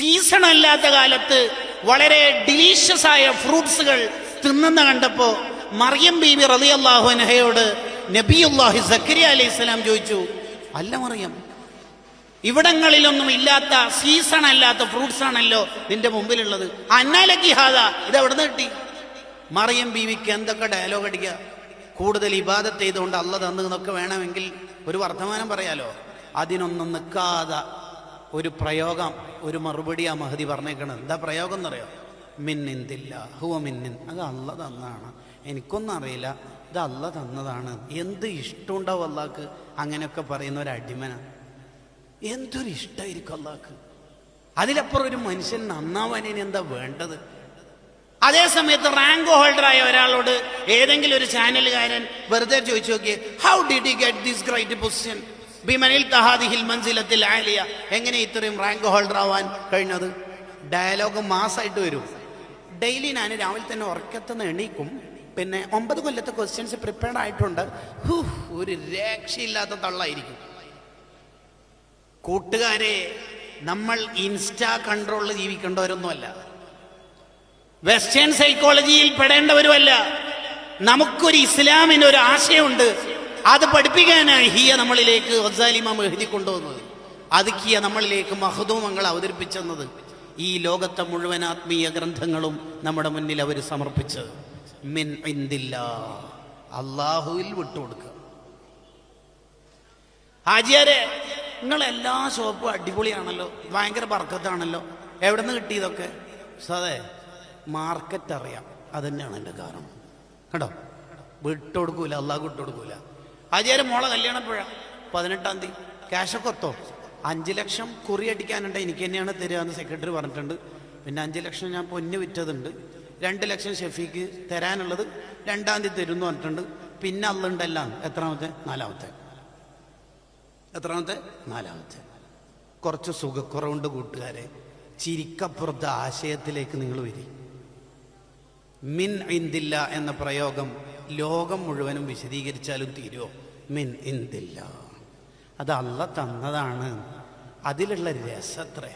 Season അല്ലാത്ത കാലത്ത് വളരെ ഡിലീഷ്യസ് ആയ ഫ്രൂട്ട്സുകൾ തിന്നുന്ന കണ്ടപ്പോ മറിയം ബീബി റളിയല്ലാഹു അൻഹയോട് നബിയുല്ലാഹി സക്കരിയ അലൈഹിസ്സലാം ചോദിച്ചു, അല്ല മറിയം, ഇവിടങ്ങളിലൊന്നും ഇല്ലാത്ത സീസൺ അല്ലാത്ത ഫ്രൂട്ട്സ് ആണല്ലോ നിന്റെ മുമ്പിലുള്ളത്, അന്നാലക്കി ഹാദ, ഇത് എവിടുന്ന് കിട്ടി? മറിയം ബീവിക്ക് എന്തൊക്കെ ഡയലോഗ് അടിക്കുക. കൂടുതൽ ഇബാദത്ത് ചെയ്തുകൊണ്ട് അല്ല തന്നു എന്നൊക്കെ വേണമെങ്കിൽ ഒരു വർത്തമാനം പറയാലോ. അതിനൊന്നും നിൽക്കാതെ ഒരു പ്രയോഗം, ഒരു മറുപടി ആ മഹദി പറഞ്ഞേക്കണം. എന്താ പ്രയോഗം എന്നറിയോ? മിന്നിന്തില്ല ഹുവ മിന്നിൻ, അത് അല്ല തന്നതാണ്, എനിക്കൊന്നും അറിയില്ല, ഇത് അല്ല തന്നതാണ്. എന്ത് ഇഷ്ടമുണ്ടാവും അള്ളാഹ്ക്ക് അങ്ങനെയൊക്കെ പറയുന്ന ഒരു അടിമന. എന്തൊരു ഇഷ്ടമായിരിക്കും അള്ളാഹ്ക്ക്. അതിലപ്പുറം ഒരു മനുഷ്യൻ നന്നാവാൻ ഇനി എന്താ വേണ്ടത്? അതേ സമയത്ത് റാങ്ക് ഹോൾഡറായ ഒരാളോട് ഏതെങ്കിലും ഒരു ചാനലുകാരൻ വെറുതെ ചോദിച്ചു നോക്കിയേ, how did he get this great position ബിമനിൽ തഹാദിഹിൽ മൻസിലത്തിൽ ആലിയ, എങ്ങനെ ഇത്രയും റാങ്ക് ഹോൾഡർ ആവാൻ കഴിഞ്ഞത്? ഡയലോഗ് മാസമായിട്ട് വരും. ഡെയിലി ഞാൻ രാവിലെ തന്നെ ഉറക്കത്തുനിന്ന് എണീക്കും, പിന്നെ 9 കൊല്ലത്തെ ക്വസ്റ്റ്യൻസ് പ്രിപ്പയർഡ് ആയിട്ടുണ്ട്. ഒരു രക്ഷയില്ലാത്ത തള്ളായിരിക്കും. കൂട്ടുകാരെ, നമ്മൾ ഇൻസ്റ്റാ കൺട്രോളിൽ ജീവിക്കേണ്ടവരൊന്നുമല്ല, വെസ്റ്റേൺ സൈക്കോളജിയിൽ പെടേണ്ടവരുമല്ല. നമുക്കൊരു ഇസ്ലാമിന് ഒരു ആശയമുണ്ട്, അത് പഠിപ്പിക്കാനാണ് ഹിയ നമ്മളിലേക്ക് ഗസാലിമാം എഴുതി കൊണ്ടുവന്നത്. അത് ഹിയ നമ്മളിലേക്ക് മഹദൂമങ്ങൾ അവതരിപ്പിച്ചെന്നത്. ഈ ലോകത്തെ മുഴുവൻ ആത്മീയ ഗ്രന്ഥങ്ങളും നമ്മുടെ മുന്നിൽ അവർ സമർപ്പിച്ചത് മിൻ ഇൻദില്ലാ, അള്ളാഹുവിൽ വിട്ടുകൊടുക്കുക. ഹാജിയാരെ, നിങ്ങളെല്ലാ ഷോപ്പും അടിപൊളിയാണല്ലോ, ഭയങ്കര ബർക്കത്താണല്ലോ, എവിടെ നിന്ന് കിട്ടിയതൊക്കെ? അതെ, മാർക്കറ്റ് അറിയാം, അതന്നെയാണ് എൻ്റെ കാരണം കേട്ടോ. വിട്ടുകൊടുക്കൂല, അള്ളാഹ് വിട്ടുകൊടുക്കൂല. ഹാജിയാരെ, മോളെ കല്യാണപ്പോഴാ? 18-ാം തീയതി. ക്യാഷൊക്കെ ഒത്തോ? 5 ലക്ഷം കുറി അടിക്കാനുണ്ട്, എനിക്ക് തന്നെയാണ് തരികയെന്ന് സെക്രട്ടറി പറഞ്ഞിട്ടുണ്ട്. പിന്നെ 5 ലക്ഷം ഞാൻ പൊന്ന് വിറ്റതുണ്ട്. 2 ലക്ഷം ഷെഫീക്ക് തരാനുള്ളത് 2-ാം തീയതി തരുമെന്ന് പറഞ്ഞിട്ടുണ്ട്. പിന്നെ അള്ളുണ്ടെല്ലാം. എത്രാമത്തെ? 4-ാമത്തെ. കുറച്ച് സുഖക്കുറവുണ്ട് കൂട്ടുകാരെ. ചിരിക്കപ്പുറത്തെ ആശയത്തിലേക്ക് നിങ്ങൾ വരി. മിൻ ഇന്ദില്ല എന്ന പ്രയോഗം ലോകം മുഴുവനും വിശദീകരിച്ചാലും തീരുമോ? മിൻ ഇന്ദില്ല, അത് അല്ല തന്നതാണ്. അതിലുള്ള രസത്രേ.